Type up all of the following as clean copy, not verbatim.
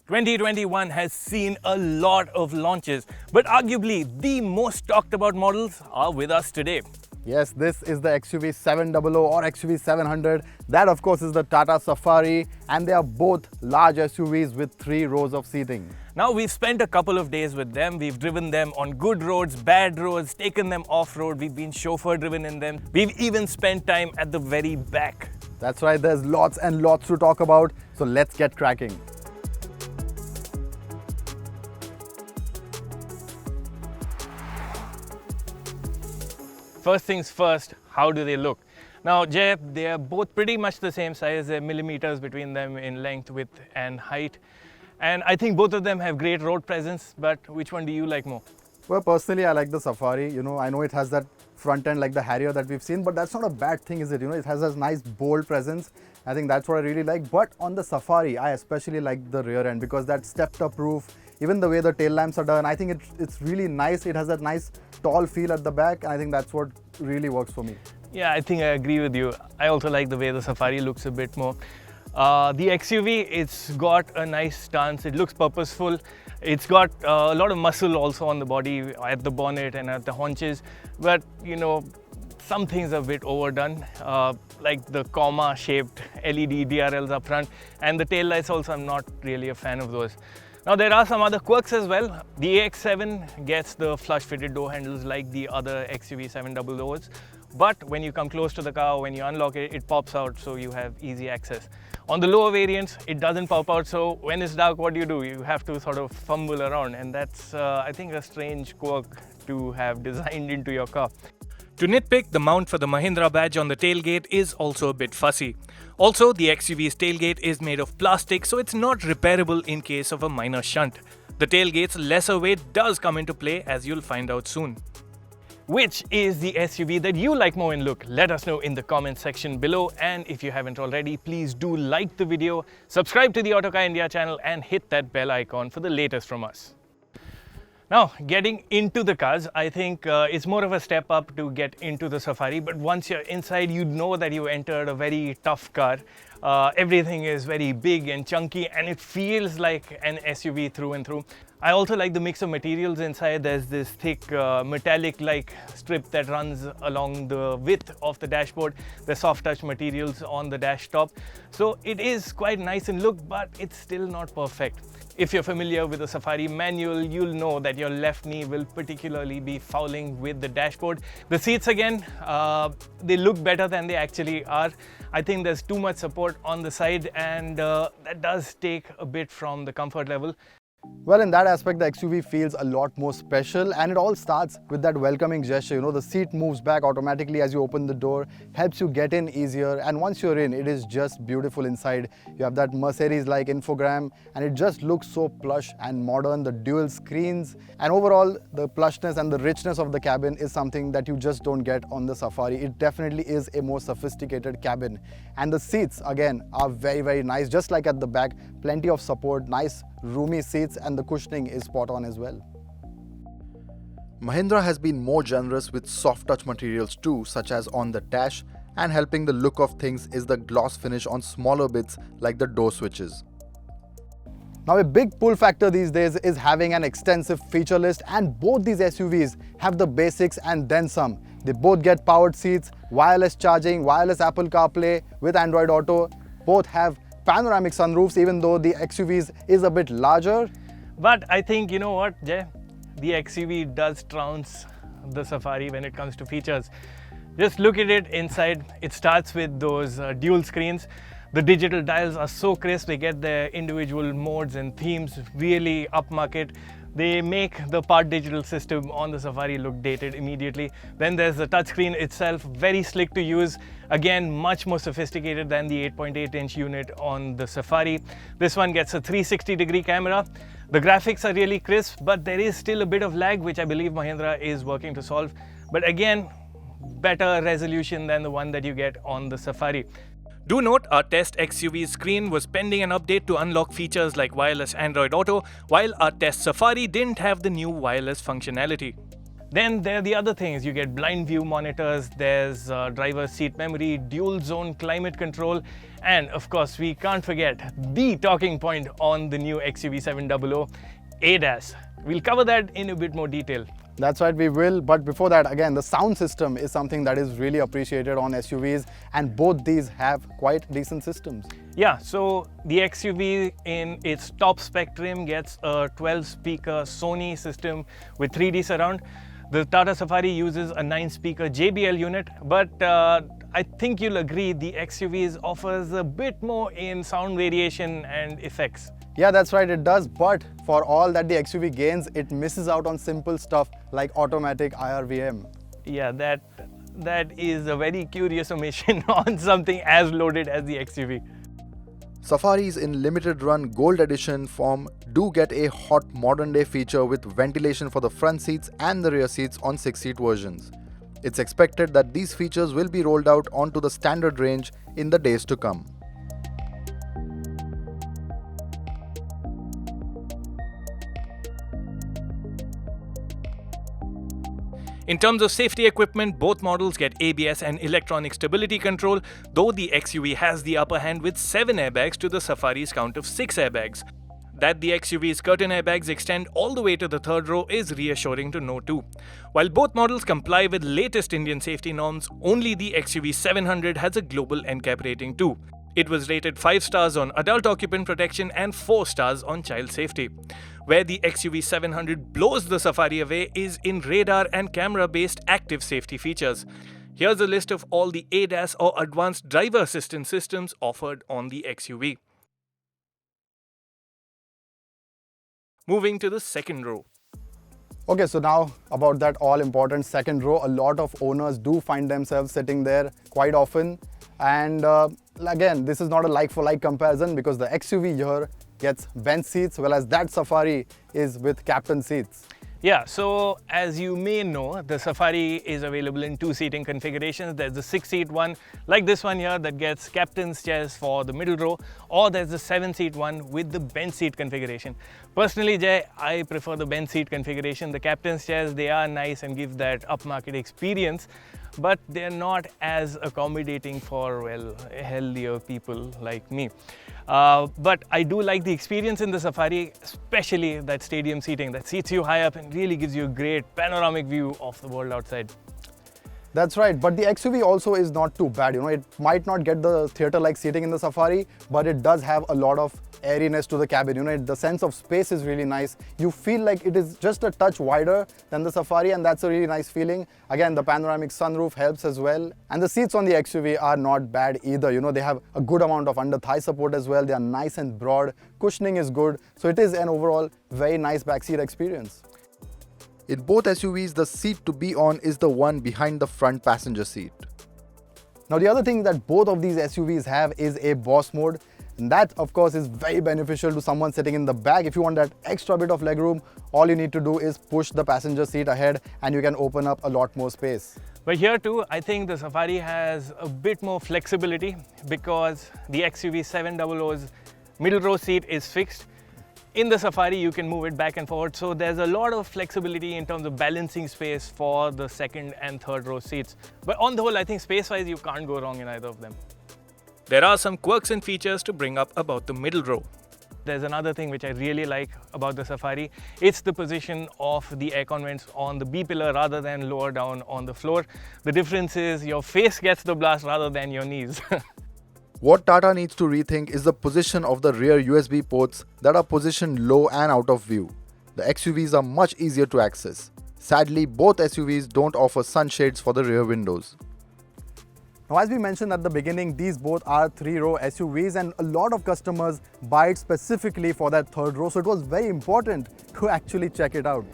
2021 has seen a lot of launches, but arguably the most talked about models are with us today. Yes, this is the XUV700 or XUV700. That of course is the Tata Safari, and they are both large SUVs with 3 rows of seating. Now we've spent a couple of days with them. We've driven them on good roads, bad roads, taken them off-road. We've been chauffeur driven in them. We've even spent time at the very back. That's right, there's lots and lots to talk about, so let's get cracking. First things first, how do they look? Now, Jay, they are both pretty much the same size. There are millimeters between them in length, width, and height. And I think both of them have great road presence, but which one do you like more? Well, personally, I like the Safari. I know it has that front end like the Harrier that we've seen, but that's not a bad thing, is it? It has a nice bold presence. I think that's what I really like. But on the Safari, I especially like the rear end because that stepped up roof, even the way the tail lamps are done, I think it's really nice. It has that nice tall feel at the back, and I think that's what really works for me. Yeah, I think I agree with you. I also like the way the Safari looks a bit more. The XUV, it's got a nice stance. It looks purposeful. It's got a lot of muscle also on the body, at the bonnet and at the haunches. But, some things are a bit overdone, like the comma-shaped LED DRLs up front. And the tail lights also, I'm not really a fan of those. Now, there are some other quirks as well. The AX7 gets the flush-fitted door handles like the other XUV700s. But when you come close to the car, when you unlock it, it pops out, so you have easy access. On the lower variants, it doesn't pop out, so when it's dark, what do? You have to sort of fumble around, and that's, I think, a strange quirk to have designed into your car. To nitpick, the mount for the Mahindra badge on the tailgate is also a bit fussy. Also, the XUV's tailgate is made of plastic, so it's not repairable in case of a minor shunt. The tailgate's lesser weight does come into play, as you'll find out soon. Which is the SUV that you like more in look? Let us know in the comment section below, and if you haven't already, please do like the video, subscribe to the Autocar India channel and hit that bell icon for the latest from us. Now, getting into the cars, I think it's more of a step up to get into the Safari, but once you're inside, you know that you entered a very tough car. Everything is very big and chunky, and it feels like an SUV through and through. I also like the mix of materials inside. There's this thick metallic-like strip that runs along the width of the dashboard. There's soft touch materials on the dash top. So it is quite nice in look, but it's still not perfect. If you're familiar with the Safari manual, you'll know that your left knee will particularly be fouling with the dashboard. The seats again, they look better than they actually are. I think there's too much support on the side, and that does take a bit from the comfort level. Well, in that aspect, the XUV feels a lot more special, and it all starts with that welcoming gesture. The seat moves back automatically as you open the door, helps you get in easier, and once you're in, it is just beautiful inside. You have that Mercedes-like infogram, and it just looks so plush and modern. The dual screens, and overall, the plushness and the richness of the cabin is something that you just don't get on the Safari. It definitely is a more sophisticated cabin. And the seats, again, are very, very nice. Just like at the back, plenty of support, nice roomy seats, and the cushioning is spot on as well. Mahindra has been more generous with soft touch materials too, such as on the dash, and helping the look of things is the gloss finish on smaller bits like the door switches. Now, a big pull factor these days is having an extensive feature list, and both these SUVs have the basics and then some. They both get powered seats, wireless charging, wireless Apple CarPlay with Android Auto. Both have panoramic sunroofs, even though the XUVs is a bit larger. But I think, you know what, Jay? The XUV does trounce the Safari when it comes to features. Just look at it inside. It starts with those dual screens. The digital dials are so crisp. They get their individual modes and themes really upmarket. They make the part digital system on the Safari look dated immediately. Then there's the touchscreen itself, very slick to use. Again, much more sophisticated than the 8.8-inch unit on the Safari. This one gets a 360-degree camera. The graphics are really crisp, but there is still a bit of lag, which I believe Mahindra is working to solve. But again, better resolution than the one that you get on the Safari. Do note, our test XUV screen was pending an update to unlock features like wireless Android Auto, while our test Safari didn't have the new wireless functionality. Then there are the other things. You get blind view monitors, there's driver seat memory, dual zone climate control, and of course we can't forget the talking point on the new XUV700 ADAS. We'll cover that in a bit more detail. That's right, we will. But before that, again, the sound system is something that is really appreciated on SUVs, and both these have quite decent systems. Yeah, so the XUV in its top spec trim gets a 12-speaker Sony system with 3D surround. The Tata Safari uses a 9-speaker JBL unit, but I think you'll agree the XUV offers a bit more in sound variation and effects. Yeah, that's right, it does. But for all that the XUV gains, it misses out on simple stuff like automatic IRVM. Yeah, that is a very curious omission on something as loaded as the XUV. Safaris in limited run Gold Edition form do get a hot modern day feature with ventilation for the front seats and the rear seats on 6-seat versions. It's expected that these features will be rolled out onto the standard range in the days to come. In terms of safety equipment, both models get ABS and electronic stability control, though the XUV has the upper hand with 7 airbags to the Safari's count of 6 airbags. That the XUV's curtain airbags extend all the way to the third row is reassuring to know too. While both models comply with latest Indian safety norms, only the XUV700 has a global NCAP rating too. It was rated 5 stars on adult occupant protection and 4 stars on child safety. Where the XUV700 blows the Safari away is in radar and camera-based active safety features. Here's a list of all the ADAS or advanced driver assistance systems offered on the XUV. Moving to the second row. Okay, so now about that all-important second row. A lot of owners do find themselves sitting there quite often. And again, this is not a like-for-like comparison because the XUV here gets bench seats, whereas that Safari is with captain seats. Yeah, so as you may know, the Safari is available in 2 seating configurations. There's the 6-seat one, like this one here, that gets captain's chairs for the middle row, or there's the 7-seat one with the bench seat configuration. Personally, Jay, I prefer the bench seat configuration. The captain's chairs, they are nice and give that upmarket experience, but they're not as accommodating for, well, healthier people like me. But I do like the experience in the Safari, especially that stadium seating that seats you high up and really gives you a great panoramic view of the world outside. That's right, but the XUV also is not too bad. You know, it might not get the theatre-like seating in the Safari, but it does have a lot of airiness to the cabin. You know, the sense of space is really nice. You feel like it is just a touch wider than the Safari, and that's a really nice feeling. Again, the panoramic sunroof helps as well. And the seats on the XUV are not bad either. You know, they have a good amount of under-thigh support as well. They are nice and broad. Cushioning is good. So it is an overall very nice backseat experience. In both SUVs, the seat to be on is the one behind the front passenger seat. Now, the other thing that both of these SUVs have is a boss mode. And that, of course, is very beneficial to someone sitting in the back. If you want that extra bit of legroom, all you need to do is push the passenger seat ahead and you can open up a lot more space. But here too, I think the Safari has a bit more flexibility because the XUV700's middle row seat is fixed. In the Safari, you can move it back and forward. So there's a lot of flexibility in terms of balancing space for the second and third row seats. But on the whole, I think space-wise, you can't go wrong in either of them. There are some quirks and features to bring up about the middle row. There's another thing which I really like about the Safari. It's the position of the aircon vents on the B-pillar rather than lower down on the floor. The difference is your face gets the blast rather than your knees. What Tata needs to rethink is the position of the rear USB ports that are positioned low and out of view. The XUVs are much easier to access. Sadly, both SUVs don't offer sunshades for the rear windows. Now, as we mentioned at the beginning, these both are 3-row SUVs and a lot of customers buy it specifically for that third row. So it was very important to actually check it out.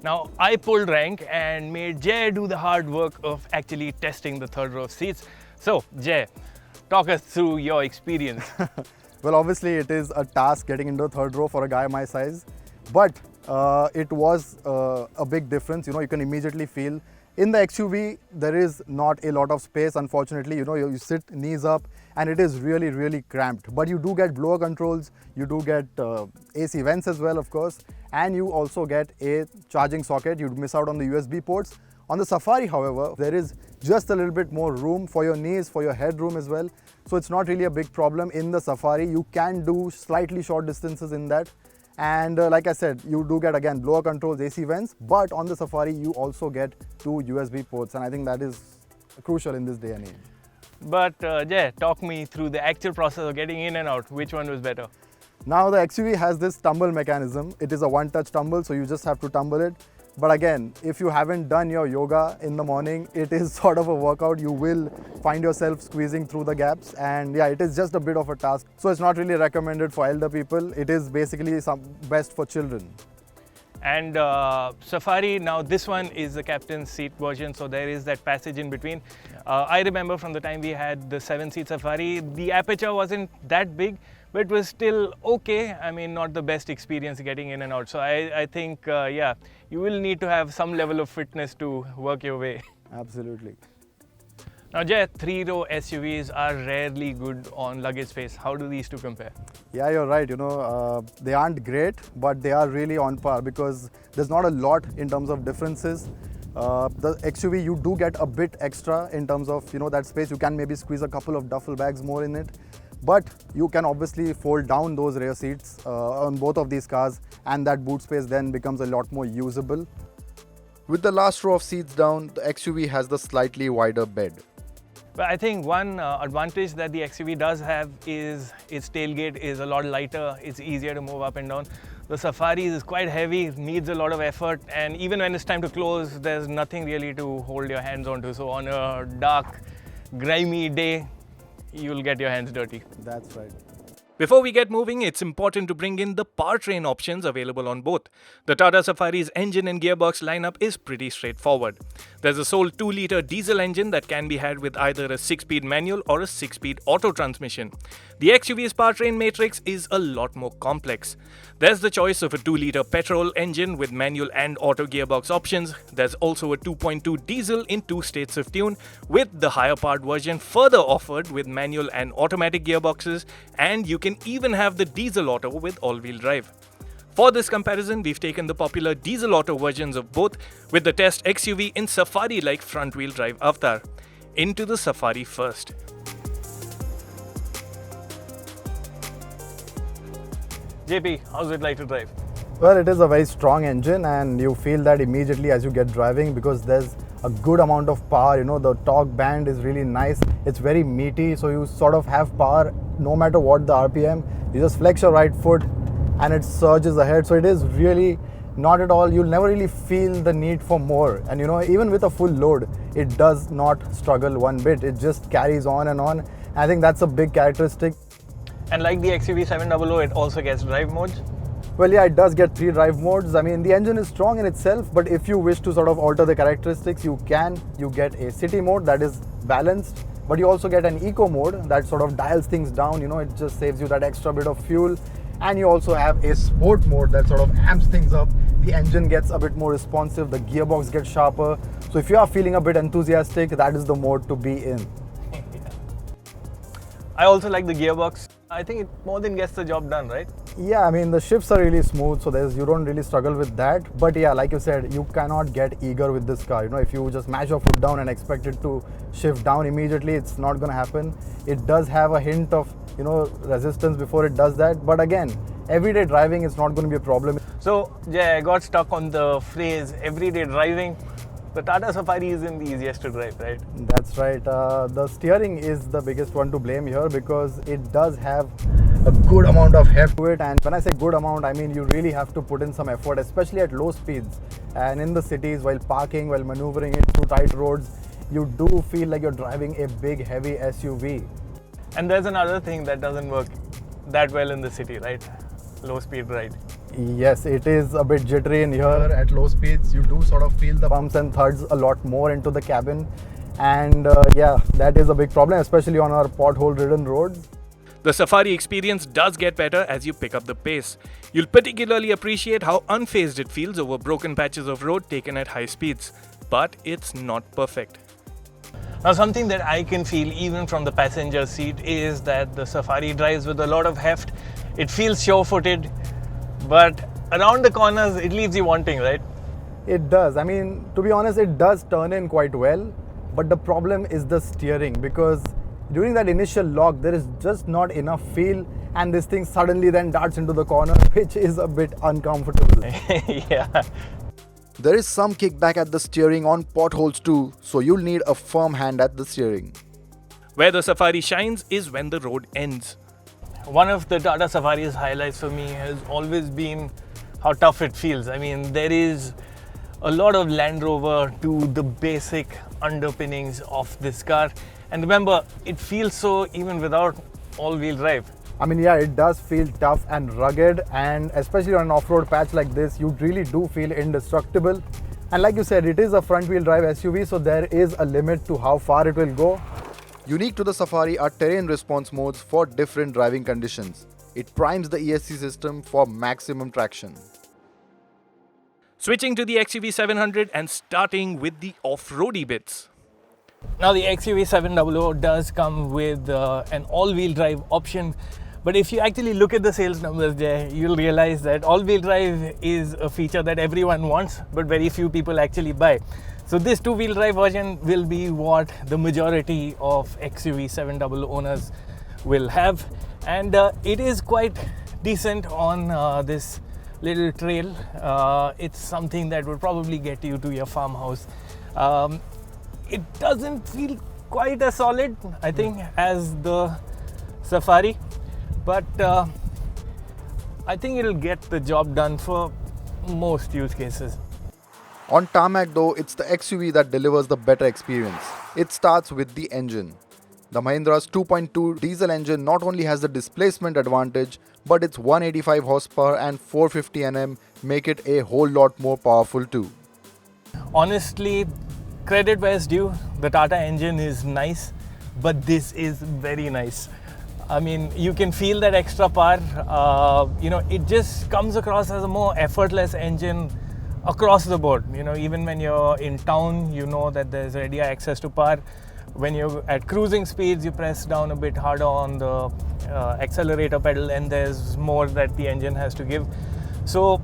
Now, I pulled rank and made Jay do the hard work of actually testing the third row seats. So, Jay, talk us through your experience. Well, obviously it is a task getting into the third row for a guy my size, but it was a big difference. You know, you can immediately feel In the XUV, there is not a lot of space, unfortunately. You sit knees up and it is really, really cramped. But you do get blower controls, you do get AC vents as well, of course, and you also get a charging socket. You'd miss out on the USB ports. On the Safari, however, there is just a little bit more room for your knees, for your headroom as well. So it's not really a big problem in the Safari. You can do slightly short distances in that. And like I said, you do get again blower controls, AC vents, but on the Safari you also get 2 USB ports, and I think that is crucial in this day and age. But Jay, talk me through the actual process of getting in and out. Which one was better? Now the XUV has this tumble mechanism. It is a one-touch tumble, so you just have to tumble it. But again, if you haven't done your yoga in the morning, it is sort of a workout. You will find yourself squeezing through the gaps, and yeah, it is just a bit of a task. So it's not really recommended for elder people. It is basically best for children. And Safari, now this one is the captain's seat version, so there is that passage in between. I remember from the time we had the 7-seat Safari, the aperture wasn't that big, but it was still okay. I mean, not the best experience getting in and out. So I think, yeah, you will need to have some level of fitness to work your way. Absolutely. Now Jay, 3-row SUVs are rarely good on luggage space. How do these two compare? Yeah, you're right. They aren't great, but they are really on par because there's not a lot in terms of differences. The XUV, you do get a bit extra in terms of, that space. You can maybe squeeze a couple of duffel bags more in it. But you can obviously fold down those rear seats on both of these cars, and that boot space then becomes a lot more usable. With the last row of seats down, the XUV has the slightly wider bed. But I think one advantage that the XUV does have is its tailgate is a lot lighter. It's easier to move up and down. The Safari is quite heavy, needs a lot of effort, and even when it's time to close, there's nothing really to hold your hands onto. So on a dark, grimy day, you'll get your hands dirty. That's right. Before we get moving, it's important to bring in the powertrain options available on both. The Tata Safari's engine and gearbox lineup is pretty straightforward. There's a sole 2-litre diesel engine that can be had with either a 6-speed manual or a 6-speed auto transmission. The XUV's powertrain matrix is a lot more complex. There's the choice of a 2-litre petrol engine with manual and auto gearbox options. There's also a 2.2 diesel in 2 states of tune, with the higher powered version further offered with manual and automatic gearboxes, and you can even have the diesel auto with all-wheel drive. For this comparison, we've taken the popular diesel auto versions of both with the test XUV in Safari-like front-wheel drive avatar. Into the Safari first. JP, how's it like to drive? Well, it is a very strong engine, and you feel that immediately as you get driving because there's a good amount of power. The torque band is really nice. It's very meaty, so you sort of have power no matter what the RPM. You just flex your right foot and it surges ahead. So it is really not at all, you'll never really feel the need for more. And even with a full load, it does not struggle one bit. It just carries on and on. I think that's a big characteristic. And like the XUV700, it also gets drive modes? Well, yeah, it does get 3 drive modes. I mean, the engine is strong in itself, but if you wish to sort of alter the characteristics, you can. You get a city mode that is balanced, but you also get an eco mode that sort of dials things down. It just saves you that extra bit of fuel. And you also have a sport mode that sort of amps things up. The engine gets a bit more responsive, the gearbox gets sharper. So if you are feeling a bit enthusiastic, that is the mode to be in. I also like the gearbox. I think it more than gets the job done, right? Yeah, I mean, the shifts are really smooth, so you don't really struggle with that. But yeah, like you said, you cannot get eager with this car. If you just mash your foot down and expect it to shift down immediately, it's not going to happen. It does have a hint of, resistance before it does that. But again, everyday driving is not going to be a problem. So, yeah, I got stuck on the phrase everyday driving. The Tata Safari isn't the easiest to drive, right? That's right. The steering is the biggest one to blame here because it does have a good amount of heft to it. And when I say good amount, I mean you really have to put in some effort, especially at low speeds. And in the cities, while parking, while maneuvering it through tight roads, you do feel like you're driving a big, heavy SUV. And there's another thing that doesn't work that well in the city, right? Low speed ride. Yes, it is a bit jittery in here. At low speeds, you do sort of feel the bumps and thuds a lot more into the cabin. And yeah, that is a big problem, especially on our pothole-ridden roads. The Safari experience does get better as you pick up the pace. You'll particularly appreciate how unfazed it feels over broken patches of road taken at high speeds. but it's not perfect. Now, something that I can feel even from the passenger seat is that the Safari drives with a lot of heft. It feels sure-footed, but around the corners, it leaves you wanting, right? It does. I mean, to be honest, it does turn in quite well, but the problem is the steering, because during that initial lock, there is just not enough feel, and this thing suddenly then darts into the corner, which is a bit uncomfortable. Yeah. There is some kickback at the steering on potholes too, so you'll need a firm hand at the steering. Where the Safari shines is when the road ends. One of the Tata Safari's highlights for me has always been how tough it feels. I mean, there is a lot of Land Rover to the basic underpinnings of this car. And remember, it feels so even without all-wheel drive. I mean, yeah, it does feel tough and rugged, and especially on an off-road patch like this, you really do feel indestructible. And like you said, it is a front-wheel drive SUV, so there is a limit to how far it will go. Unique to the Safari are terrain response modes for different driving conditions. It primes the ESC system for maximum traction. Switching to the XUV700 and starting with the off-roady bits. Now, the XUV700 does come with an all-wheel drive option. But if you actually look at the sales numbers there, you'll realize that all-wheel drive is a feature that everyone wants, but very few people actually buy. So this two-wheel drive version will be what the majority of XUV700 owners will have. And it is quite decent on this little trail. It's something that would probably get you to your farmhouse. It doesn't feel quite as solid, I think, as the Safari. But I think it'll get the job done for most use cases. On tarmac though, it's the XUV that delivers the better experience. It starts with the engine. The Mahindra's 2.2 diesel engine not only has the displacement advantage, but its 185 horsepower and 450 Nm make it a whole lot more powerful too. Honestly, credit where it's due, the Tata engine is nice, but this is very nice. I mean, you can feel that extra power. It just comes across as a more effortless engine across the board. Even when you're in town, you know that there's ready access to power. When you're at cruising speeds, you press down a bit harder on the accelerator pedal, and there's more that the engine has to give. So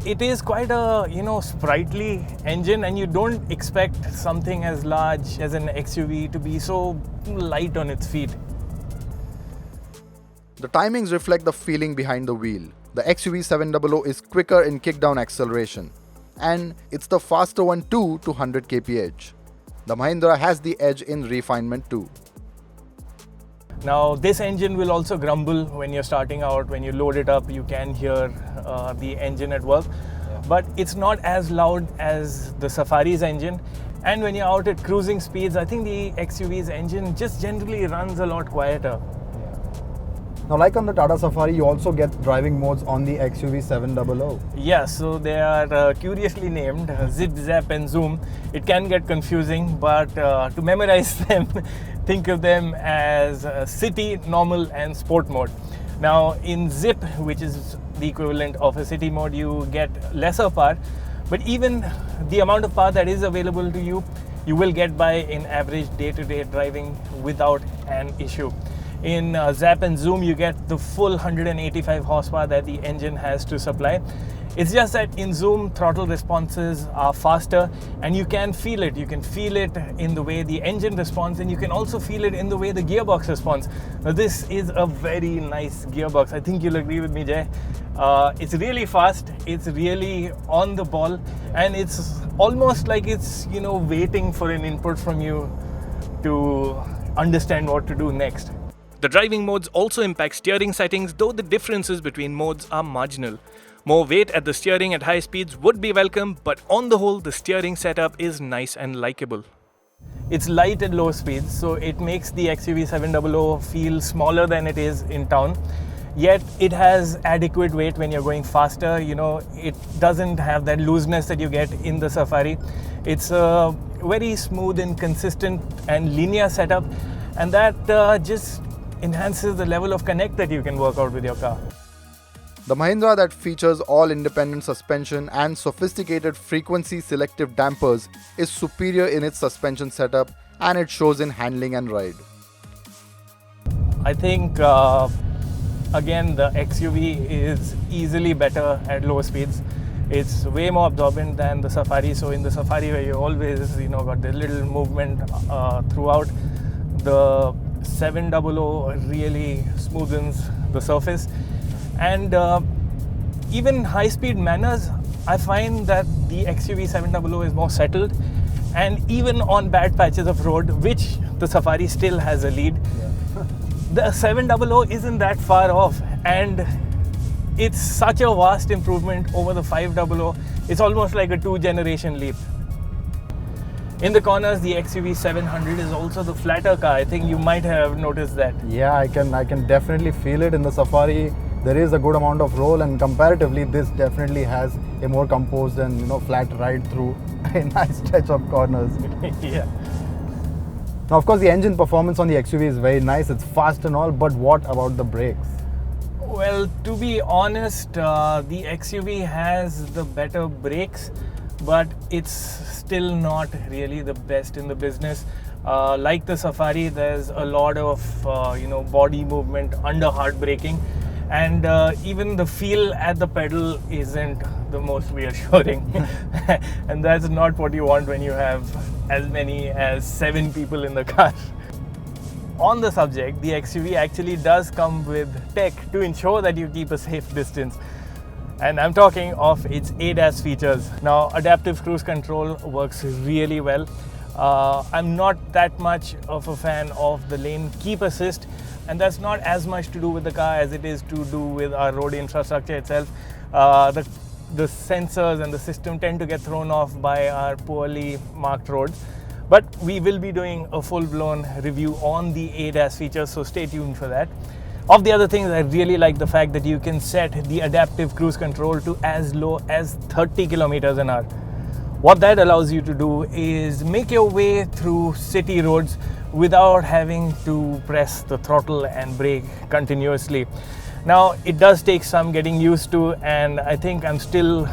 it is quite a sprightly engine, and you don't expect something as large as an XUV to be so light on its feet. The timings reflect the feeling behind the wheel. The XUV700 is quicker in kickdown acceleration, and it's the faster one too to 100 kph. The Mahindra has the edge in refinement too. Now, this engine will also grumble when you're starting out. When you load it up, you can hear the engine at work, but it's not as loud as the Safari's engine. And when you're out at cruising speeds, I think the XUV's engine just generally runs a lot quieter. Now, like on the Tata Safari, you also get driving modes on the XUV700. Yeah, so they are curiously named Zip, Zap and Zoom. It can get confusing, but to memorize them, think of them as City, Normal and Sport mode. Now, in Zip, which is the equivalent of a city mode, you get lesser power, but even the amount of power that is available to you, you will get by in average day-to-day driving without an issue. In Zap and Zoom, you get the full 185 horsepower that the engine has to supply. It's just that in Zoom, throttle responses are faster, and you can feel it. You can feel it in the way the engine responds, and you can also feel it in the way the gearbox responds. Now, this is a very nice gearbox. I think you'll agree with me, Jay. It's really fast, it's really on the ball, and it's almost like it's, waiting for an input from you to understand what to do next. The driving modes also impact steering settings, though the differences between modes are marginal. More weight at the steering at high speeds would be welcome, but on the whole, the steering setup is nice and likable. It's light at low speeds, so it makes the XUV700 feel smaller than it is in town. Yet it has adequate weight when you're going faster. It doesn't have that looseness that you get in the Safari. It's a very smooth and consistent and linear setup, and that just enhances the level of connect that you can work out with your car. The Mahindra that features all independent suspension and sophisticated frequency selective dampers is superior in its suspension setup, and it shows in handling and ride. I think again the XUV is easily better at low speeds. It's way more absorbent than the Safari. So in the Safari, where you always got the little movement throughout, the 700 really smoothens the surface. And even high-speed manners, I find that the XUV700 is more settled, and even on bad patches of road, which the Safari still has a lead, the 700 isn't that far off, and it's such a vast improvement over the 500. It's almost like a 2-generation leap. In the corners, the XUV700 is also the flatter car. I think you might have noticed that. Yeah, I can definitely feel it. In the Safari, there is a good amount of roll, and comparatively, this definitely has a more composed and flat ride through a nice stretch of corners. Yeah. Now, of course, the engine performance on the XUV is very nice. It's fast and all, but what about the brakes? Well, to be honest, the XUV has the better brakes, but it's still not really the best in the business. Like the Safari, there's a lot of body movement under hard braking, and even the feel at the pedal isn't the most reassuring. And that's not what you want when you have as many as 7 people in the car. On the subject, the XUV actually does come with tech to ensure that you keep a safe distance. And I'm talking of its ADAS features. Now, adaptive cruise control works really well. I'm not that much of a fan of the lane keep assist, and that's not as much to do with the car as it is to do with our road infrastructure itself. The sensors and the system tend to get thrown off by our poorly marked roads. But we will be doing a full-blown review on the ADAS features, so stay tuned for that. Of the other things, I really like the fact that you can set the adaptive cruise control to as low as 30 kilometers an hour. What that allows you to do is make your way through city roads without having to press the throttle and brake continuously. Now, it does take some getting used to, and I think I'm still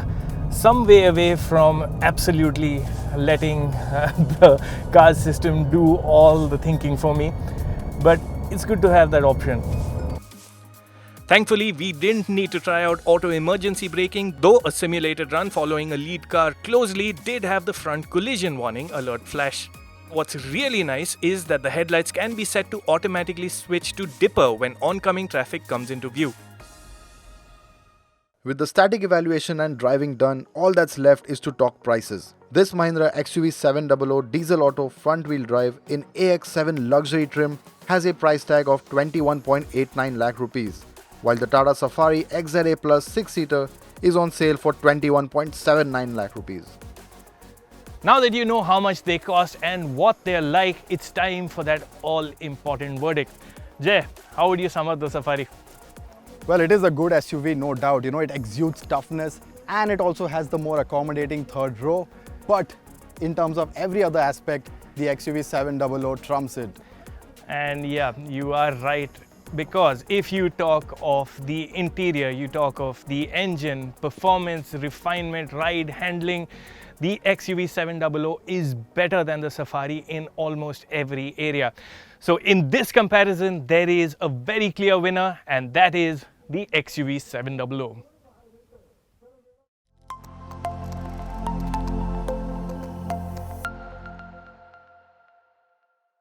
some way away from absolutely letting the car's system do all the thinking for me, but it's good to have that option. Thankfully, we didn't need to try out auto emergency braking, though a simulated run following a lead car closely did have the front collision warning alert flash. What's really nice is that the headlights can be set to automatically switch to dipper when oncoming traffic comes into view. With the static evaluation and driving done, all that's left is to talk prices. This Mahindra XUV700 diesel auto front-wheel drive in AX7 luxury trim has a price tag of 21.89 lakh rupees, while the Tata Safari XZA Plus 6-seater is on sale for 21.79 lakh rupees. Now that you know how much they cost and what they're like, it's time for that all-important verdict. Jay, how would you sum up the Safari? Well, it is a good SUV, no doubt. It exudes toughness, and it also has the more accommodating third row. But in terms of every other aspect, the XUV700 trumps it. And yeah, you are right, because if you talk of the interior, you talk of the engine, performance, refinement, ride, handling, the XUV700 is better than the Safari in almost every area. So in this comparison, there is a very clear winner, and that is the XUV700.